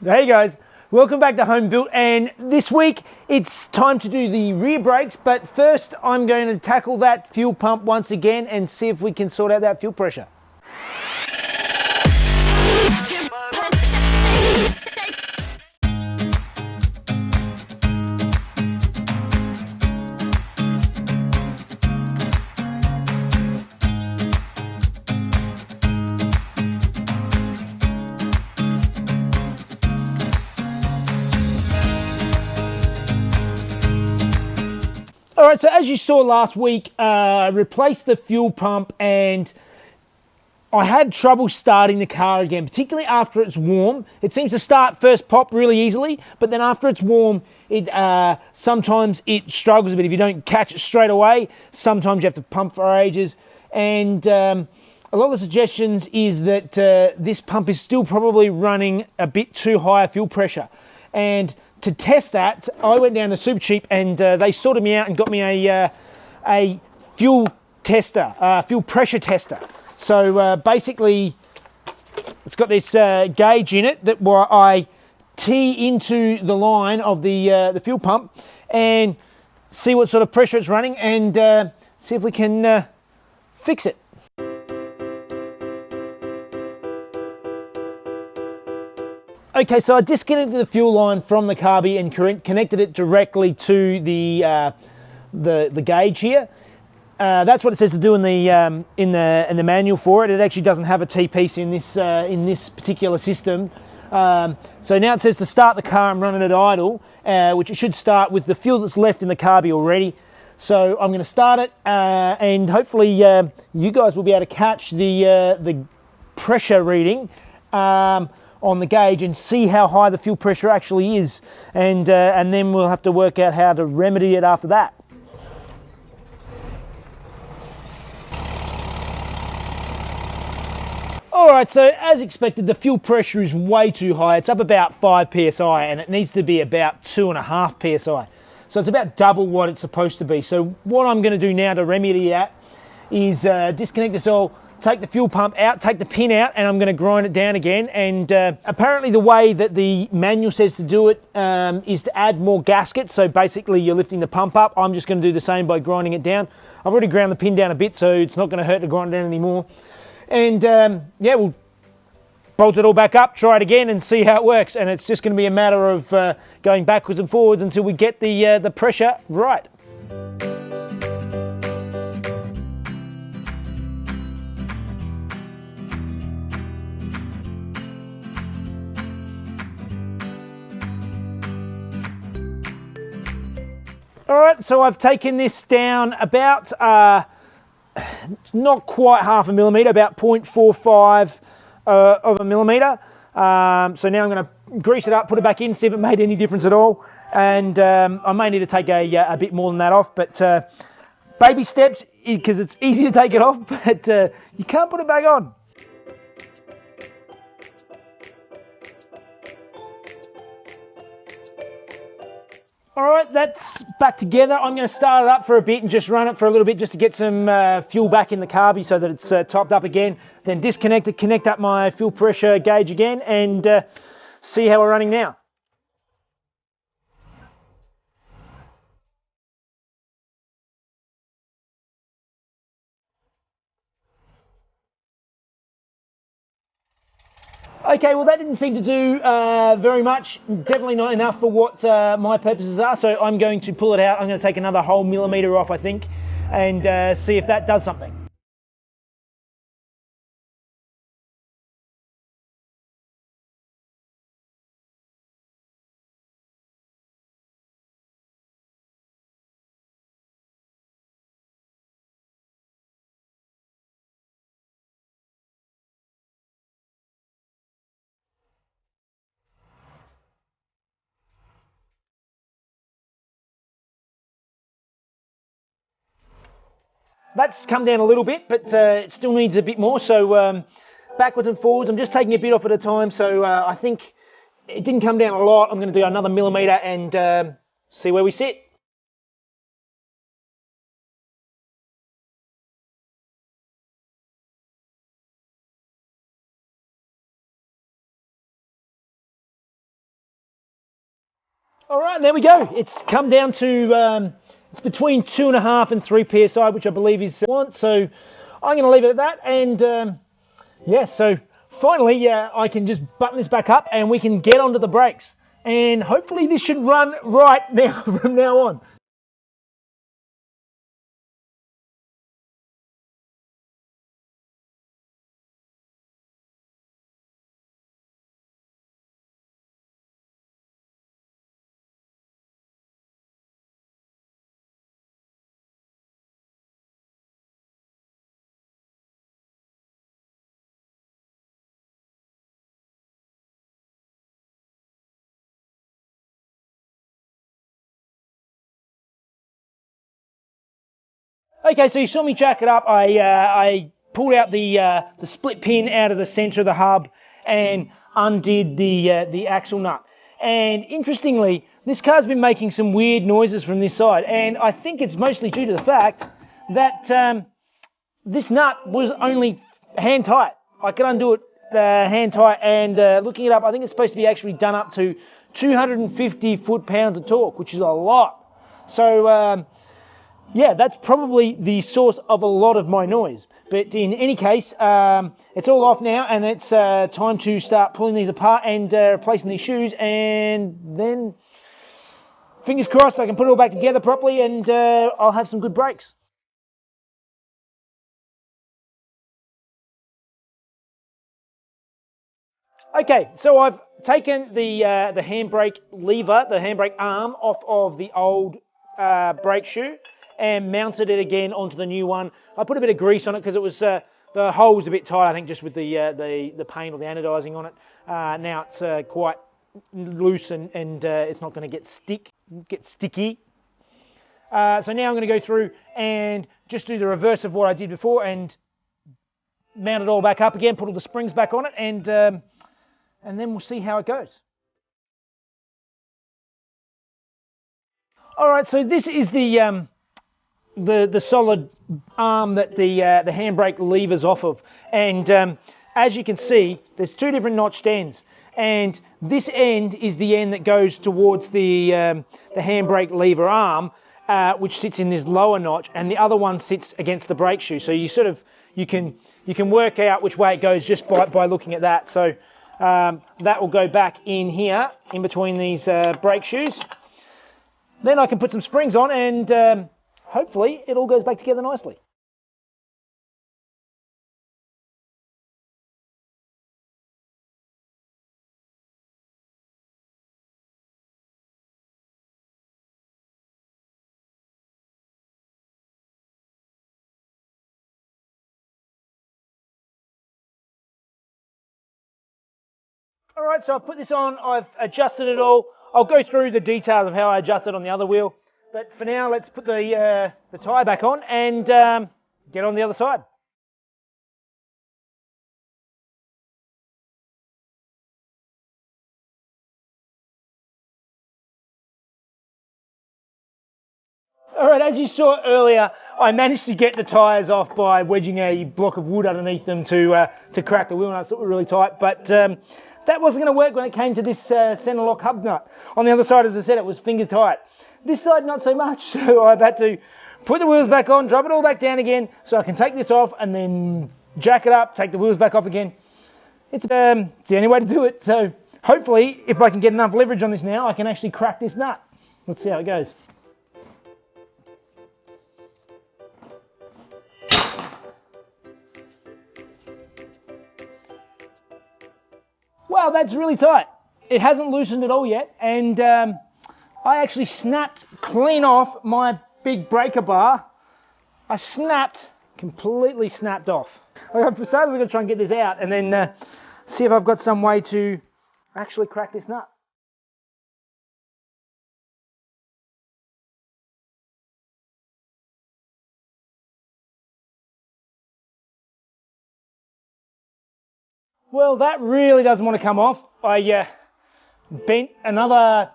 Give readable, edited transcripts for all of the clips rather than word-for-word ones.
Hey guys, welcome back to Home Built, and this week it's time to do the rear brakes, but first I'm going to tackle that fuel pump once again and see if we can sort out that fuel pressure. All right, so as you saw last week, I replaced the fuel pump and I had trouble starting the car again, particularly after it's warm. It seems to start first pop really easily, but then after it's warm, sometimes it struggles a bit. If you don't catch it straight away, sometimes you have to pump for ages. And a lot of the suggestions is that this pump is still probably running a bit too high a fuel pressure. And to test that, I went down to Super Cheap and they sorted me out and got me a fuel tester, fuel pressure tester. So basically, it's got this gauge in it that I tee into the line of the fuel pump and see what sort of pressure it's running and see if we can fix it. Okay, so I disconnected the fuel line from the carby and connected it directly to the gauge here. That's what it says to do in the manual for it. It actually doesn't have a T-piece in this particular system. So now it says to start the car and run it at idle, which it should start with the fuel that's left in the carby already. So I'm going to start it, and hopefully you guys will be able to catch the pressure reading on the gauge and see how high the fuel pressure actually is, and then we'll have to work out how to remedy it after that. Alright, so as expected, the fuel pressure is way too high. It's up about 5 psi and it needs to be about 2.5 psi. So it's about double what it's supposed to be. So what I'm going to do now to remedy that is disconnect this all, take the fuel pump out, take the pin out, and I'm going to grind it down again. And apparently the way that the manual says to do it is to add more gaskets. So basically you're lifting the pump up. I'm just going to do the same by grinding it down. I've already ground the pin down a bit, so it's not going to hurt to grind it down anymore. And yeah, we'll bolt it all back up, try it again and see how it works. And it's just going to be a matter of going backwards and forwards until we get the pressure right. All right, so I've taken this down about, not quite half a millimetre, about 0.45 of a millimetre. So now I'm going to grease it up, put it back in, see if it made any difference at all. And I may need to take a bit more than that off, but baby steps, because it's easy to take it off, but you can't put it back on. All right, that's back together. I'm going to start it up for a bit and just run it for a little bit just to get some fuel back in the carby so that it's topped up again. Then disconnect it, connect up my fuel pressure gauge again and see how we're running now. Okay, well that didn't seem to do very much, definitely not enough for what my purposes are, so I'm going to pull it out. I'm going to take another whole millimetre off, I think, and see if that does something. That's come down a little bit, but it still needs a bit more, so backwards and forwards. I'm just taking a bit off at a time, so I think it didn't come down a lot. I'm going to do another millimetre and see where we sit. All right, there we go. It's come down to it's between 2.5 and 3 psi, which I believe is want. So I'm going to leave it at that. And yeah, so finally, I can just button this back up and we can get onto the brakes. And hopefully this should run right now from now on. Okay, so you saw me jack it up. I pulled out the split pin out of the center of the hub and undid the axle nut. And interestingly, this car's been making some weird noises from this side, and I think it's mostly due to the fact that this nut was only hand tight. I could undo it hand tight, and looking it up, I think it's supposed to be actually done up to 250 foot-pounds of torque, which is a lot. So yeah, that's probably the source of a lot of my noise. But in any case, it's all off now, and it's time to start pulling these apart and replacing these shoes, and then fingers crossed I can put it all back together properly, and I'll have some good brakes. Okay, so I've taken the handbrake lever, the handbrake arm off of the old brake shoe, and mounted it again onto the new one. I put a bit of grease on it because it was the hole was a bit tight, I think, just with the paint or the anodizing on it. Now it's quite loose and it's not going to get sticky. So now I'm going to go through and just do the reverse of what I did before and mount it all back up again, put all the springs back on it, and then we'll see how it goes. All right, so this is the solid arm that the handbrake levers off of, and as you can see, there's two different notched ends, and this end is the end that goes towards the handbrake lever arm, which sits in this lower notch, and the other one sits against the brake shoe. So you can work out which way it goes just by looking at that. So that will go back in here, in between these brake shoes. Then I can put some springs on, and hopefully it all goes back together nicely. All right, so I've put this on, I've adjusted it all. I'll go through the details of how I adjusted on the other wheel. But for now, let's put the tyre back on and get on the other side. All right, as you saw earlier, I managed to get the tyres off by wedging a block of wood underneath them to crack the wheel nuts that were really tight. But that wasn't going to work when it came to this centre lock hub nut. On the other side, as I said, it was finger tight. This side, not so much, so I've had to put the wheels back on, drop it all back down again, so I can take this off and then jack it up, take the wheels back off again. It's the only way to do it, so hopefully, if I can get enough leverage on this now, I can actually crack this nut. Let's see how it goes. Wow, that's really tight. It hasn't loosened at all yet, and I actually snapped clean off my big breaker bar. I completely snapped off. I'm going to try and get this out and then see if I've got some way to actually crack this nut. Well, that really doesn't want to come off. I bent another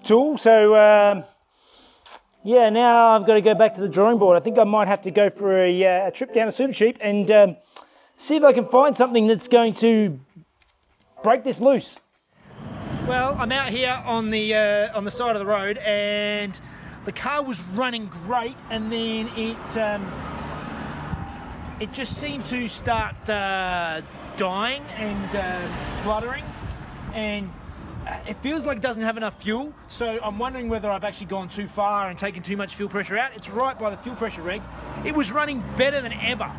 tool, so yeah, now I've got to go back to the drawing board. I think I might have to go for a trip down to Super Cheap and see if I can find something that's going to break this loose. Well, I'm out here on the side of the road, and the car was running great, and then it just seemed to start dying and spluttering, and it feels like it doesn't have enough fuel. So I'm wondering whether I've actually gone too far and taken too much fuel pressure out. It's right by the fuel pressure reg. It was running better than ever,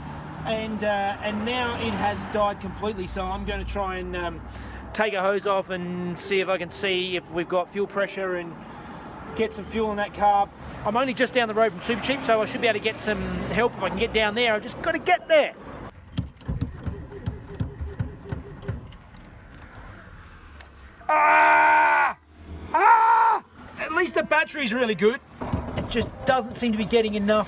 and now it has died completely. So I'm going to try and take a hose off and see if I can see if we've got fuel pressure and get some fuel in that car. I'm only just down the road from Super Cheap, so I should be able to get some help if I can get down there. I've just got to get there. At least the battery's really good. It just doesn't seem to be getting enough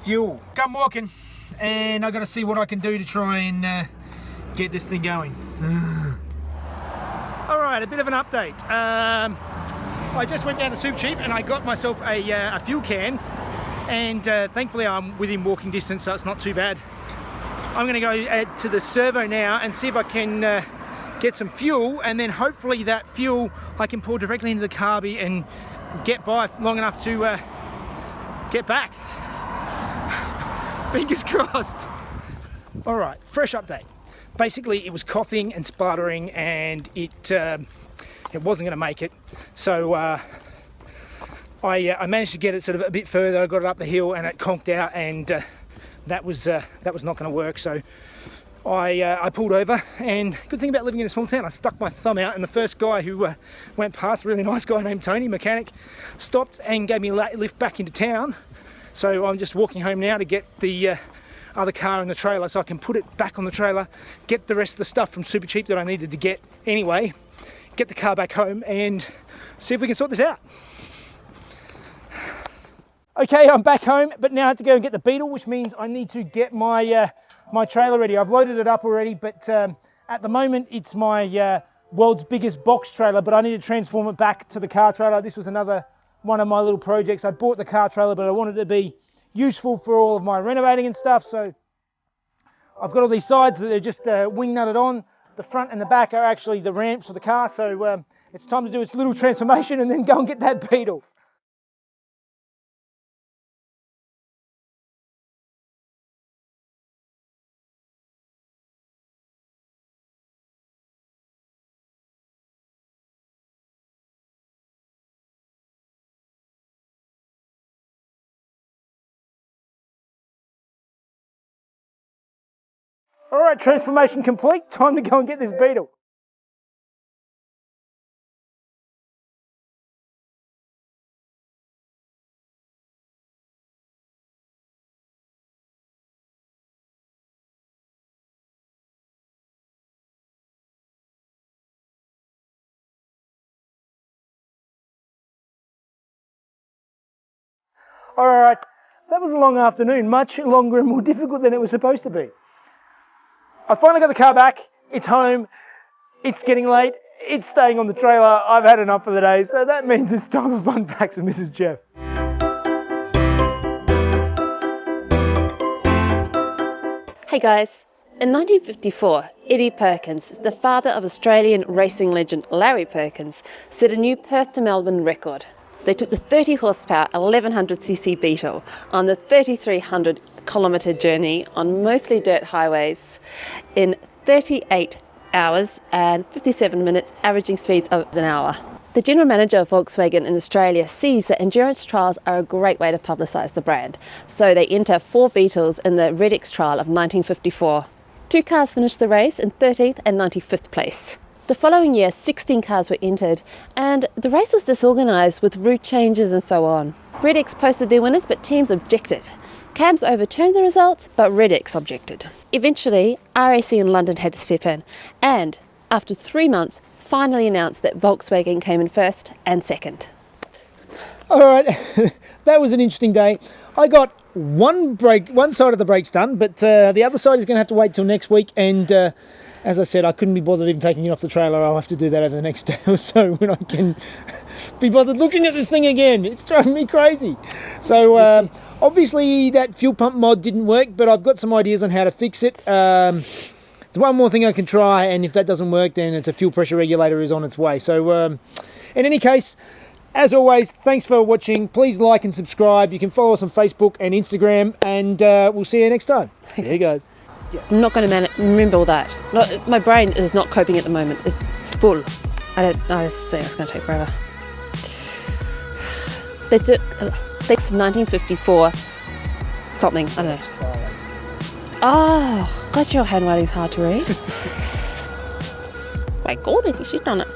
fuel. I'm walking, and I've got to see what I can do to try and get this thing going. Alright, a bit of an update. I just went down to Super Cheap and I got myself a fuel can, and thankfully I'm within walking distance, so it's not too bad. I'm going to go to the servo now and see if I can get some fuel, and then hopefully that fuel I can pour directly into the carby and get by long enough to get back. Fingers crossed. Alright, fresh update. Basically it was coughing and spluttering, and it wasn't going to make it, so I managed to get it sort of a bit further. I got it up the hill and it conked out, and that was not going to work. So I pulled over, and good thing about living in a small town, I stuck my thumb out, and the first guy who went past, a really nice guy named Tony, mechanic, stopped and gave me a lift back into town. So I'm just walking home now to get the other car in the trailer so I can put it back on the trailer, get the rest of the stuff from Super Cheap that I needed to get anyway, get the car back home and see if we can sort this out. Okay, I'm back home, but now I have to go and get the Beetle, which means I need to get my my trailer ready. I've loaded it up already, but at the moment it's my world's biggest box trailer, but I need to transform it back to the car trailer. This was another one of my little projects. I bought the car trailer, but I wanted it to be useful for all of my renovating and stuff, so I've got all these sides that are just wing nutted on. The front and the back are actually the ramps for the car, so it's time to do its little transformation and then go and get that Beetle. Alright, transformation complete. Time to go and get this Beetle. Alright, that was a long afternoon, much longer and more difficult than it was supposed to be. I finally got the car back, it's home, it's getting late, it's staying on the trailer, I've had enough for the day, so that means it's time for fun facts with Mrs. Jeff. Hey guys, in 1954, Eddie Perkins, the father of Australian racing legend Larry Perkins, set a new Perth to Melbourne record. They took the 30 horsepower 1100cc Beetle on the 3,300 kilometre journey on mostly dirt highways in 38 hours and 57 minutes, averaging speeds of an hour. The general manager of Volkswagen in Australia sees that endurance trials are a great way to publicise the brand, so they enter 4 Beetles in the Red X trial of 1954. 2 cars finished the race in 13th and 95th place. The following year, 16 cars were entered, and the race was disorganised with route changes and so on. Red X posted their winners, but teams objected. Cabs overturned the results, but Red X objected. Eventually, RAC in London had to step in, and after 3 months, finally announced that Volkswagen came in first and second. Alright, that was an interesting day. I got one side of the brakes done, but the other side is going to have to wait till next week, and as I said, I couldn't be bothered even taking it off the trailer. I'll have to do that over the next day or so when I can be bothered looking at this thing again. It's driving me crazy. So obviously that fuel pump mod didn't work, but I've got some ideas on how to fix it. there's one more thing I can try, and if that doesn't work, then it's a fuel pressure regulator is on its way. So in any case, as always, thanks for watching. Please like and subscribe. You can follow us on Facebook and Instagram, and we'll see you next time. See you guys. I'm not going to remember all that. My brain is not coping at the moment. It's full. I just think it's going to take forever. That's 1954 something. I don't know. Oh, God, your handwriting's hard to read. My goodness, she's done it.